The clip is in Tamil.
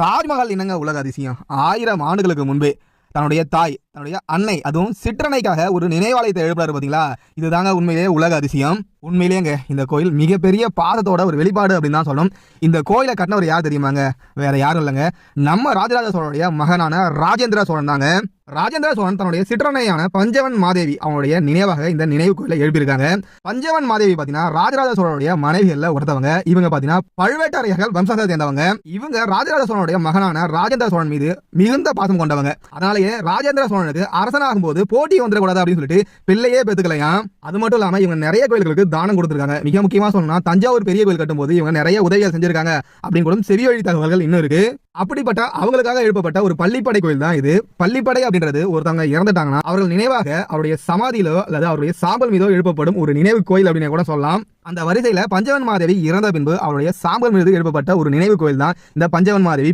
தாஜ்மஹால் என்னங்க உலக அதிசயம். 1000 ஆண்டுகளுக்கு முன்பே தன்னுடைய தாய், தன்னுடைய அன்னை, அதுவும் சிற்றன்னைக்காக ஒரு நினைவாலயத்தை எழுப்புறாரு பாத்தீங்களா. இதுதாங்க உண்மையிலேயே உலக அதிசயம். உண்மையிலேங்க இந்த கோயில் மிகப்பெரிய பாதத்தோட ஒரு வெளிப்பாடு அப்படின்னு தான் சொல்லணும். இந்த கோயிலை கட்டினவர் யார் தெரியுமாங்க? வேற யாரும் இல்லைங்க, நம்ம ராஜராஜ சோழனுடைய மகனான ராஜேந்திர சோழன் தாங்க. ராஜேந்திர சோழன் தன்னுடைய சிற்றன்னையான பஞ்சவன் மாதேவி அவங்களுடைய நினைவாக இந்த நினைவு கோயிலை எழுப்பியிருக்காங்க. பஞ்சவன் மாதேவி பாத்தீங்கன்னா ராஜராஜ சோழனுடைய மனைவிகள்ல ஒருத்தவங்க. இவங்க பாத்தீங்கன்னா பழுவேட்டரையர்கள் வம்சத்தை சேர்ந்தவங்க. இவங்க ராஜராஜ சோழனுடைய மகனான ராஜேந்திர சோழன் மீது மிகுந்த பாசம் கொண்டவங்க. அதனாலேயே ராஜேந்திர சோழனுக்கு அரசனாகும் போது போட்டி வந்துடக்கூடாது அப்படின்னு சொல்லிட்டு பிள்ளையே பெத்துக்கலையாம். அது மட்டும் இல்லாம இவங்க நிறைய கோயில்களுக்கு தானம் கொடுத்திருக்காங்க. மிக முக்கியமா சொல்லணும்னா தஞ்சாவூர் பெரிய கோயில் கட்டும் போது இவங்க நிறைய உதவிகள் செஞ்சிருக்காங்க அப்படின்னு கூட செவி வழி தகவல்கள் இன்னும் இருக்கு. அப்படிப்பட்ட அவங்களுக்காக எழுப்பப்பட்ட ஒரு பள்ளிப்படை கோயில் தான் இது. பள்ளிப்படை அப்படின்றது ஒருத்தவங்க இறந்துட்டாங்கன்னா அவர்கள் நினைவாக அவருடைய சமாதியிலோ அல்லது அவருடைய சாம்பல் மீதோ எழுப்பப்படும் ஒரு நினைவு கோயில் அப்படின்னு கூட சொல்லலாம். அந்த வரிசையில பஞ்சவன் மாதேவி இறந்த பின்பு அவருடைய சாம்பல் மீது எழுப்பப்பட்ட ஒரு நினைவு கோயில் தான் இந்த பஞ்சவன் மாதேவி